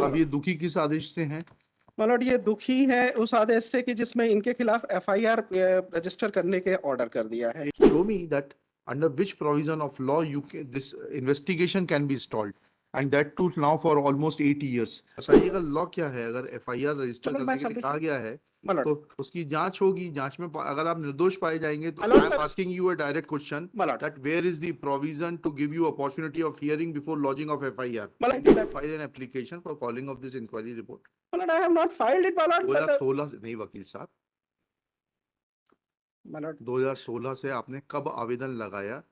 अब ये दुखी किस आदेश से हैं? मतलब ये दुखी है उस आदेश से कि जिसमें इनके खिलाफ एफआईआर रजिस्टर करने के ऑर्डर कर दिया है। Show me that under which provision of law this investigation can be stalled, and that too now for almost 8 years. बताइएगा लॉ क्या है? अगर एफआईआर रजिस्टर मतलब मैं करने के लिए कहा गया है मतलब तो उसकी जांच होगी। जांच में अगर आप निर्दोष पाए जाएंगे तो Hello, I sir. Am asking you a direct question मतलब that where is the provision to give you opportunity of hearing before lodging of FIR? मतलब And did you file an application for calling of this inquiry report? मतलब I have not filed it, मतलब 2016 से नहीं वकील साहब, मतलब 2016 से आपने कब आवेदन लगाया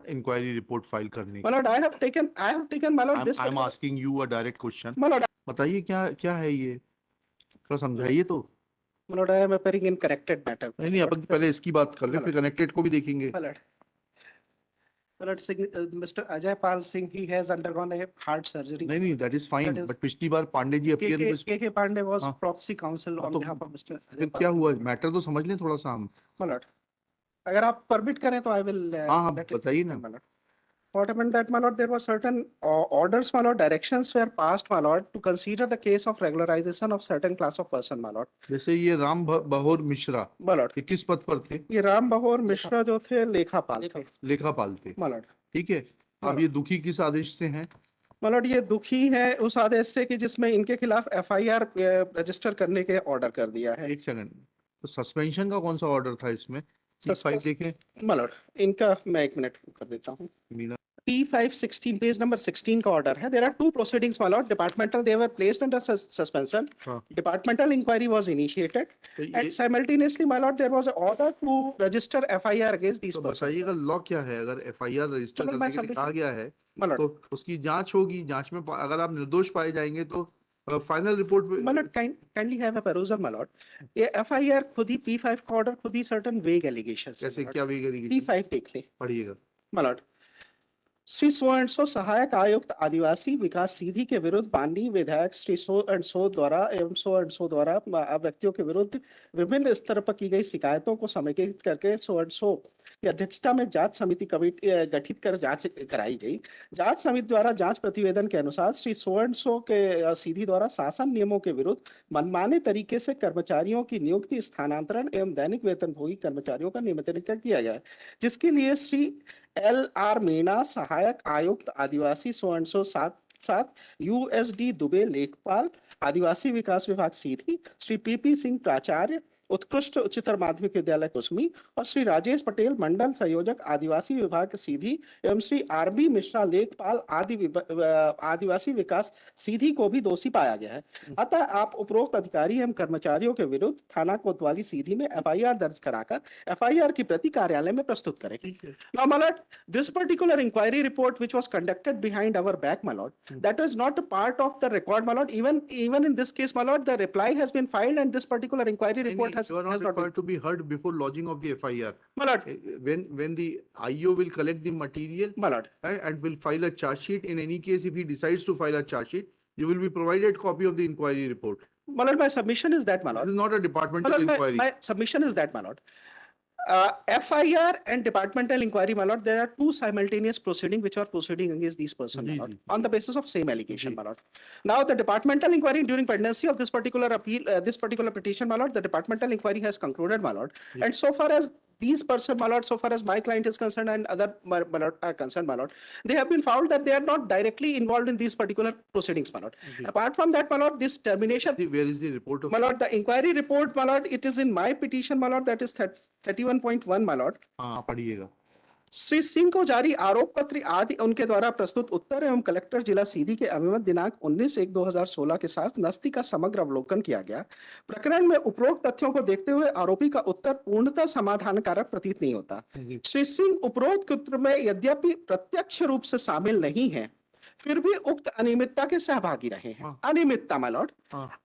इंक्वायरी रिपोर्ट फाइल करने की? मतलब I have taken मतलब this I am asking you a direct question. मतलब बताइए क्या क्या है ये, थोड़ा समझाइए तो। मतलब I am appearing in corrected matter. नहीं नहीं, अपन पहले इसकी बात कर ले, फिर कनेक्टेड को भी देखेंगे। Mr. Ajay Pal Singh, he has undergone a heart surgery. नहीं नहीं, दैट इज फाइन, बट पिछली बार Pandey ji appear KK Pandey was हाँ। proxy counsel on तो behalf of Mr. फिर Ajay क्या Pal हुआ, Singh. मैटर तो समझ लें थोड़ा सा हम। मतलब अगर आप परमिट करें तो I will हाँ हाँ let it. बताइए ना। मतलब what happened that, my lord, there were certain orders, my lord, directions were passed, my lord, to consider the case of regularization of certain class of person, my lord. जैसे ये Ram बहोर Mishra, my lord, ये किस पद पर थे? ये राम बहोर मिश्रा जो थे लेखापाल थे। लेखापाल थे, my lord, ठीक है। अब ये दुखी किस आदेश से हैं? मतलब ये दुखी है उस आदेश से कि जिसमें इनके खिलाफ एफआईआर रजिस्टर करने के ऑर्डर कर दिया है। एक सेकंड, तो सस्पेंशन का कौन सा ऑर्डर था इसमें? फाइल देखें। मतलब इनका मैं एक मिनट कर देता हूँ। P516 पेज नंबर 16 का ऑर्डर है। There are two proceedings, my lord. Departmental, they were placed under suspension. Departmental inquiry was initiated, and simultaneously, my lord, there was an order to register FIR against these persons. बताइएगा law क्या है? अगर FIR register करने के लिए कहा गया है तो उसकी जांच होगी। जांच में अगर आप निर्दोष पाए जाएंगे तो फाइनल रिपोर्ट में। my lord, kindly have a perusal, my lord. ये FIR खुद ही P5 का ऑर्डर खुद ही certain vague allegations। कैसे, क्या vague allegation? P5 देख ले, पढ़िएगा। my lord, Shri so and सो सहायक आयुक्त आदिवासी विकास सीधी के विरुद्ध माननीय विधायक श्री सो एंड सो द्वारा व्यक्तियों के विरुद्ध विभिन्न स्तर पर की गई शिकायतों को समेकित करके सो एंड सो की अध्यक्षता में जांच समिति कमेटी गठित कर जांच कराई गई। जांच समिति द्वारा जांच प्रतिवेदन के अनुसार श्री सो एंड सो के सीधी द्वारा शासन नियमों के विरुद्ध मनमाने तरीके से कर्मचारियों की नियुक्ति, स्थानांतरण एवं दैनिक वेतनभोगी कर्मचारियों का नियमितीकरण किया गया है, जिसके लिए श्री LR मीणा सहायक आयुक्त आदिवासी so and so 7 USD Dubey लेखपाल आदिवासी विकास विभाग सीधी, श्री PP सिंह प्राचार्य उत्कृष्ट उच्चतर माध्यमिक विद्यालय कुसमी और श्री राजेश पटेल मंडल संयोजक आदिवासी विभाग सीधी एवं श्री RB मिश्रा लेखपाल आदिवासी विकास सीधी को भी दोषी पाया गया है। अतः आप उपरोक्त अधिकारी एवं कर्मचारियों के विरुद्ध थाना कोतवाली सीधी में FIR दर्ज कराकर FIR की प्रति कार्यालय में प्रस्तुत करें। Now, my lord, this particular inquiry report which was conducted behind our back, my lord, that is not a part of the record, my lord. Even in this case, my lord, the reply has been filed and this particular inquiry report has not required to be heard before lodging of the FIR. My lord, when the IO will collect the material, my lord, and will file a charge sheet. In any case, if he decides to file a charge sheet, you will be provided copy of the inquiry report. My lord, my submission is that, my lord, this is not a departmental inquiry. My submission is that, my lord, FIR and departmental inquiry, my lord, there are two simultaneous proceedings which are proceeding against these persons, my lord, on the basis of same allegation, my lord. Now, the departmental inquiry during pendency of this particular appeal, this particular petition, my lord, the departmental inquiry has concluded, my lord, and so far as these persons, my lord, so far as my client is concerned and other my lord are concerned, my lord, they have been found that they are not directly involved in these particular proceedings, my lord. Apart from that, my lord, this termination. Where is the report of? My lord, the inquiry report, my lord, it is in my petition, my lord, that is 31.1, my lord. हाँ पढ़िएगा। श्री सिंह को जारी आरोप पत्र आदि उनके द्वारा प्रस्तुत उत्तर एवं कलेक्टर जिला सीधी के अभिमत दिनांक 19/1/2016 के साथ नस्ती का समग्र अवलोकन किया गया। प्रकरण में उपरोक्त तथ्यों को देखते हुए आरोपी का उत्तर पूर्णतः समाधानकारक प्रतीत नहीं होता। श्री सिंह उपरोक्त उत्तर में यद्यपि प्रत्यक्ष रूप से शामिल नहीं है, फिर भी उक्त अनियमितता के सहभागी रहे हैं। अनियमितता, माय लॉर्ड।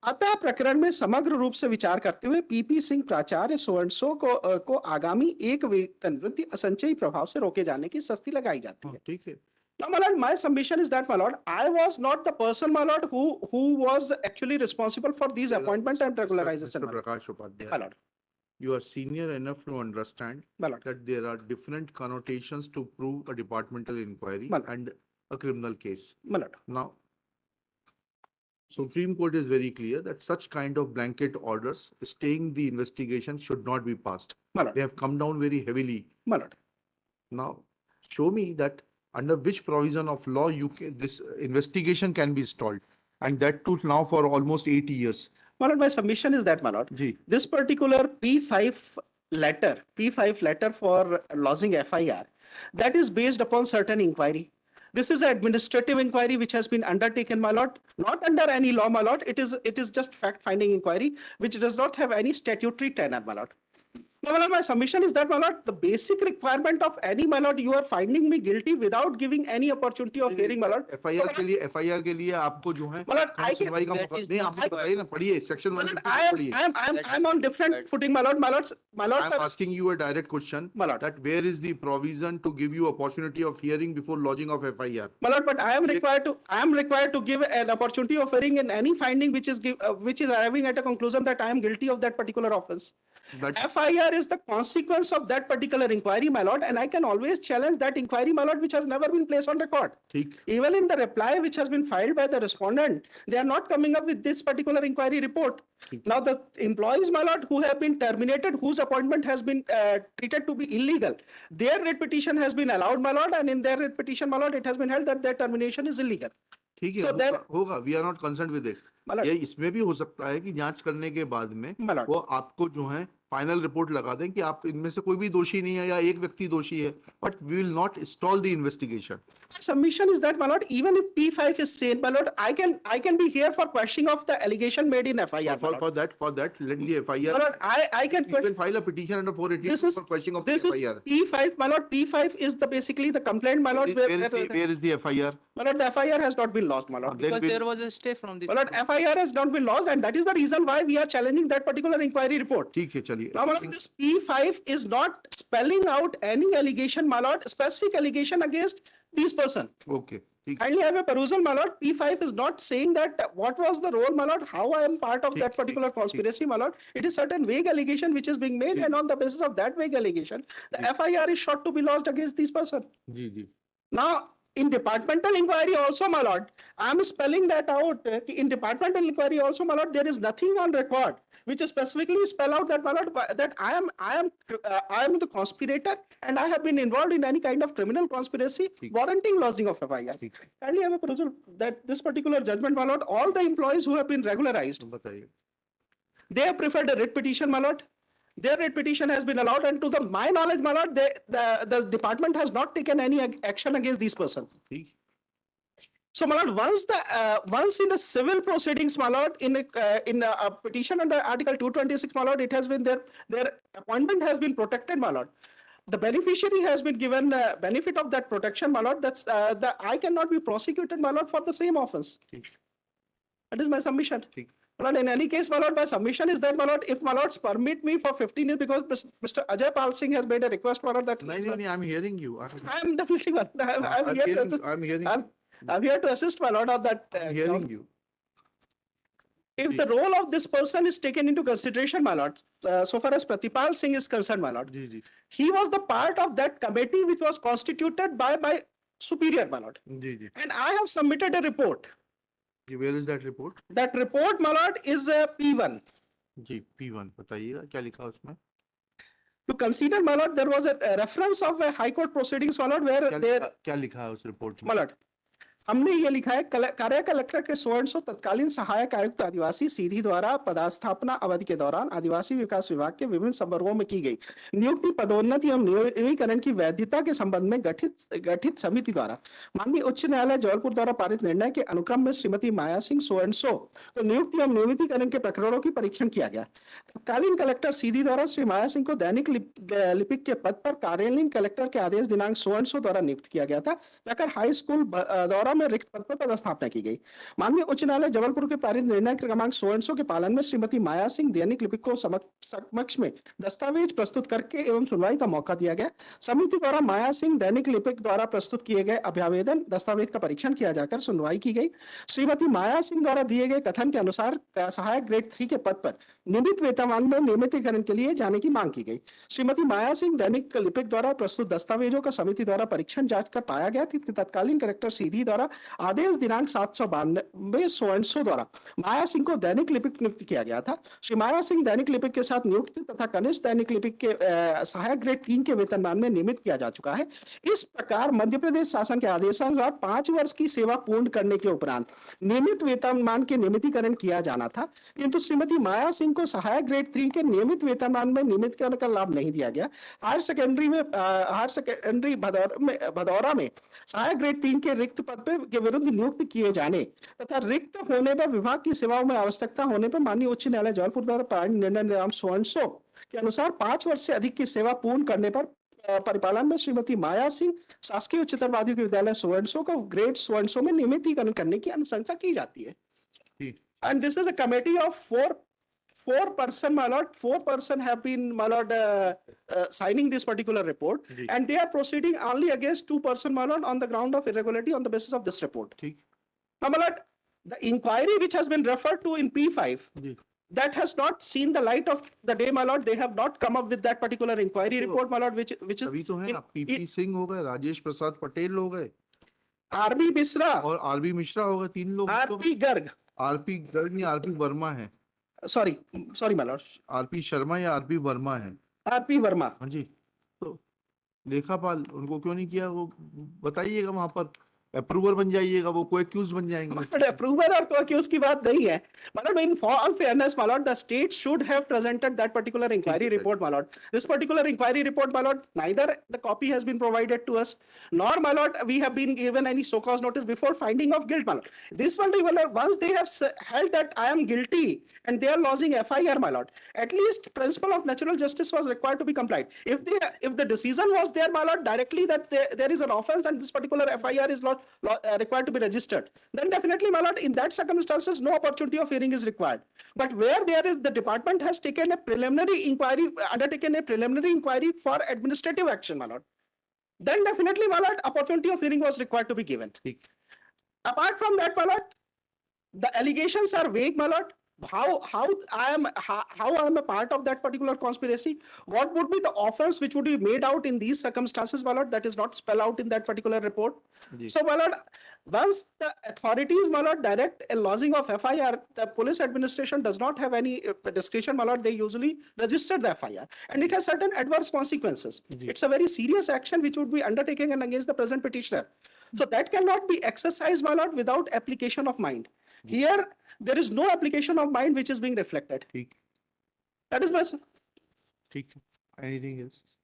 अतः प्रकरण में समग्र रूप से विचार करते हुए PP सिंह प्राचार्य सो एंड सो को आगामी एक वेतन वृद्धि असंचयी प्रभाव से रोके जाने की सख्ती लगाई जाती है। ठीक है। Now, my lord, my submission is that, my lord, I was not the person, my lord, who was actually responsible for these appointment and regularization. Mr. Prakash Upadhyay, my lord, you are senior enough to understand that there are different connotations to prove a departmental inquiry and a criminal case. My lord. Now, Supreme Court is very clear that such kind of blanket orders staying the investigation should not be passed. My lord, They have come down very heavily. my lord. Now, show me that under which provision of law this investigation can be stalled, and that too now for almost 80 years. My lord, my submission is that, my lord, Ji. this particular P5 letter for lodging FIR, that is based upon certain inquiry. This is an administrative inquiry which has been undertaken, my lord, not under any law, my lord. It is just fact-finding inquiry which does not have any statutory tenor, my lord. Now, my lord, my submission is that, my lord, the basic requirement of any, my lord, you are finding me guilty without giving any opportunity of hearing, my lord. FIR के लिए आपको जो है My lord, I can, सुनवाई का that मौका is नहीं, not आप मुझे बताइए ना, पढ़िए सेक्शन my 1 lord, पढ़िए. I'm on different footing, my lord, my lords, my lords. I'm asking you a direct question. My lord. That where is the provision to give you opportunity of hearing before lodging of FIR? My lord, but I am required to give an opportunity of hearing in any finding which is arriving at a conclusion that I am guilty of that particular offense. But FIR is the consequence of that particular inquiry, my lord, and I can always challenge that inquiry, my lord, which has never been placed on record. ठीक. Even in the reply which has been filed by the respondent, they are not coming up with this particular inquiry report. Now, the employees, my lord, who have been terminated, whose appointment has been treated to be illegal, their writ petition has been allowed, my lord, and in their writ petition, my lord, it has been held that their termination is illegal. ठीक है, So then- होगा. We are not concerned with it. मतलब- ये इसमें भी हो सकता है कि जांच करने के बाद में मतलब- वो आपको जो है फाइनल रिपोर्ट लगा दें कि आप इनमें से कोई भी दोषी नहीं है या एक व्यक्ति दोषी है, but we will not stall the investigation. Submission is that, my lord, even if P5 is sane, my lord, I can be here for questioning of the allegation made in FIR. my lord. For that, let the FIR. My lord, I can You can file a petition under 480 This is for questioning of the this is FIR. P5, my lord. P5 is basically the complaint, my lord. Where is the FIR? My lord, the FIR has not been lost, my lord. Then Because we'll- there was a stay from the. My lord, FIR has not been lost, and that is the reason why we are challenging that particular inquiry report. ठीक है, चलिए. Now, my lord, this P5 is not spelling out any allegation, my lord, specific allegation against this person. Okay, ठीक. Kindly have a perusal, my lord. P5 is not saying that what was the role, my lord, how I am part of ठीक, that particular ठीक, conspiracy, my lord. It is certain vague allegation which is being made, and on the basis of that vague allegation, the FIR is sought to be lodged against this person. Ji ji. Now, in departmental inquiry also, my lord, I am spelling that out. In departmental inquiry also, my lord, there is nothing on record which specifically spell out that, my lord, that I am the conspirator and I have been involved in any kind of criminal conspiracy warranting lodging of FIR. ठीक. Kindly have a perusal that this particular judgment, my lord, all the employees who have been regularized, बताइए. they have preferred a writ petition, my lord. Their writ petition has been allowed, and to my knowledge, my lord, the department has not taken any action against this person. ठीक. So, my lord, once in the civil proceedings, my lord, in a petition under Article 226, my lord, it has been their appointment has been protected, my lord. The beneficiary has been given benefit of that protection, my lord. That's I cannot be prosecuted, my lord, for the same offense. ठीक. That is my submission. ठीक. My lord, in any case, my lord, my submission is that, my lord, if my lords permit me for 15 years, because Mr. Ajay Pal Singh has made a request, my lord, that नहीं, I'm hearing you. I am definitely, I'm here to assist. I'm hearing. I'm here to assist, my lord, on that. I'm hearing you. If the role of this person is taken into consideration, my lord, so far as Pratipal Singh is concerned, my lord, ji ji. he was the part of that committee which was constituted by my superior, my lord. Ji ji. And I have submitted a report. Where is that report? That report, my lord, is P1. Ji, P1 बताइएगा क्या लिखा है उसमें? To consider, my lord, there was a reference of a high court proceedings, my lord, where क्या लिखा है उस report में? my lord, हमने ये लिखा है कार्य कलेक्टर के 100 तत्कालीन सहायक आयुक्त आदिवासी सीधी द्वारा पदस्थापना अवधि के दौरान आदिवासी विकास विभाग के विभिन्न संवर्गों में की गई नियुक्ति पदोन्नति एवं नवीनीकरण की वैधता के संबंध में गठित समिति द्वारा माननीय उच्च न्यायालय जबलपुर द्वारा पारित निर्णय के अनुक्रम में श्रीमती माया सिंह सो तो नियुक्ति एवं नियमितीकरण के प्रकरणों की परीक्षण किया गया। तत्कालीन कलेक्टर सीधी द्वारा श्री माया सिंह को दैनिक लिपिक के पद पर कार्यालयीन कलेक्टर के आदेश दिनांक 100 द्वारा नियुक्त किया गया था। जाकर हाई स्कूल दौरा में रिक्त पद पर पदस्थापना की गई। माननीय उच्च न्यायालय जबलपुर के पारित निर्णय क्रमांक 100 के पालन में श्रीमती माया सिंह दैनिक लिपिक को समक्ष में दस्तावेज प्रस्तुत करके एवं सुनवाई का मौका दिया गया। समिति द्वारा माया सिंह दैनिक लिपिक द्वारा प्रस्तुत किए गए अभ्यावेदन दस्तावेज का परीक्षण किया जाकर सुनवाई की गई। श्रीमती माया सिंह द्वारा दिए गए कथन के अनुसार सहायक ग्रेड 3 के पद पर नियमित वेतनमान में नियमितीकरण के लिए जाने की मांग की गई। श्रीमती माया सिंह दैनिक लिपिक द्वारा प्रस्तुत दस्तावेजों का समिति द्वारा परीक्षण जांच कर पाया गया कि तत्कालीन कलेक्टर सीधी द्वारा द्वारा आदेश दिनांक 792 सो एंड सो द्वारा माया सिंह को दैनिक लिपिक नियुक्त किया गया था। श्री माया सिंह दैनिक लिपिक के साथ नियुक्त तथा कनिष्ठ दैनिक लिपिक के सहायक ग्रेड 3 के वेतनमान में नियमित किया जा चुका है। इस प्रकार मध्य प्रदेश शासन के आदेशानुसार 5 वर्ष की सेवा पूर्ण करने के उपरांत नियमित वेतनमान के नियमितीकरण किया जाना था, किंतु श्रीमती माया सिंह को सहायक ग्रेड 3 के नियमित वेतनमान में नियमितीकरण का लाभ नहीं दिया गया। हायर सेकेंडरी भदौरा में सहायक ग्रेड 3 के रिक्त पद के विरुद्ध नियुक्त किए जाने तथा रिक्त होने पर विभाग की सेवाओं में आवश्यकता होने पर माननीय उच्च न्यायालय जबलपुर द्वारा पारित निर्णय नाम सो एंड सो के अनुसार 5 वर्ष से अधिक की सेवा पूर्ण करने पर परिपालन में श्रीमती माया सिंह शासकीय उच्चतर माध्यमिक विद्यालय सो एंड सो को ग्रेड सो एंड सो में नियमितीकरण करने की अनुशंसा की जाती है। ठीक। And this is a committee of four person, my lord. 4 person have been, my lord, signing this particular report, ji. and they are proceeding only against 2 person, my lord, on the ground of irregularity on the basis of this report. ठीक। Now, my lord, the inquiry which has been referred to in P5, ji. that has not seen the light of the day, my lord. They have not come up with that particular inquiry तो report, my lord, which is तभी तो है ना, PP Singh हो गए, राजेश प्रसाद पटेल हो गए RB Misra, और आरबी मिश्रा हो गए, 3 लोग। तो RP Garg, आरपी गर्ग नहीं, आरपी वर्मा है। sorry, my lord, RP Sharma या आरपी वर्मा है। RP Verma. हाँ जी। तो लेखापाल उनको क्यों नहीं किया, वो बताइएगा, वहां पर अप्रूवर बन जाइएगा, वो को एक्यूज बन जाएंगे। अप्रूवल और co-accused की बात नहीं है, मतलब in all fairness, my lord, the state should have presented that particular inquiry report, my lord. This particular inquiry report, my lord, neither the copy has been provided to us, nor, my lord, we have been given any so cause notice before finding of guilt, my lord. This one, once they have held that I am guilty and they are lodging FIR, my lord, at least principle of natural justice was required to be complied. If the decision was there, my lord, directly that there is an offense and this particular FIR is not required to be registered, then definitely, my lord, in that circumstances, no opportunity of hearing is required. But where there is, the department has taken a preliminary inquiry, undertaken a preliminary inquiry for administrative action, my lord, then definitely, my lord, opportunity of hearing was required to be given. ठीक। Apart from that, my lord, the allegations are vague, my lord. How I am a part of that particular conspiracy? What would be the offense which would be made out in these circumstances, my lord, that is not spelled out in that particular report? Ji. So, my lord, once the authorities, my lord, direct a lodging of FIR, the police administration does not have any discretion, my lord. They usually register the FIR, and it has certain adverse consequences. Ji. It's a very serious action which would be undertaken and against the present petitioner. So that cannot be exercised, my lord, without application of mind. Here, there is no application of mind which is being reflected. ठीक। That is my. ठीक है। Anything else?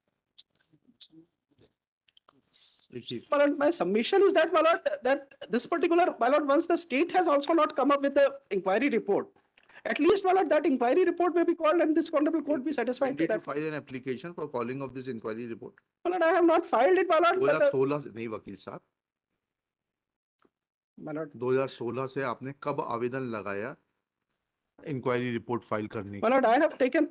देखिए, My lord, my submission is that, my lord, that this particular, my lord, once the state has also not come up with the inquiry report, at least, my lord, that inquiry report may be called and this honorable court be satisfied when with did you that. file an application for calling of this inquiry report? My lord, I have not filed it, my lord. but, 2016 से नहीं वकील साहब, my lord, 2016 से आपने कब आवेदन लगाया inquiry report file करने my lord, I have taken,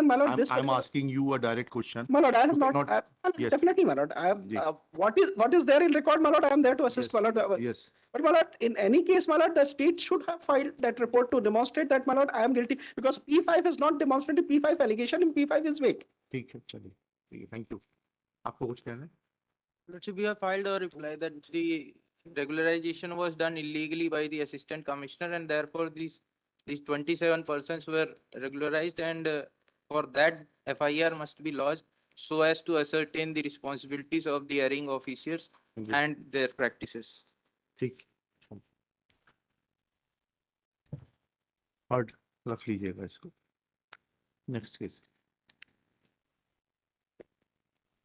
my lord, this. I'm asking you a direct question. My lord, I have You not, cannot- yes. definitely, my lord, I have, Ji. what is there in record, my lord, I am there to assist, Yes. my lord. Yes. But, my lord, in any case, my lord, the state should have filed that report to demonstrate that, my lord, I am guilty, because P5 is not demonstrated, P5 allegation in P5 is vague. ठीक है, चलिए, ठीक है, thank you. आपको कुछ कहना है? Lordship, we have filed a reply that the regularization was done illegally by the assistant commissioner, and therefore these 27 persons were regularized, and for that FIR must be lodged so as to ascertain the responsibilities of the erring officers जी, and their practices. ठीक, heard रख लीजिएगा इसको। Next case.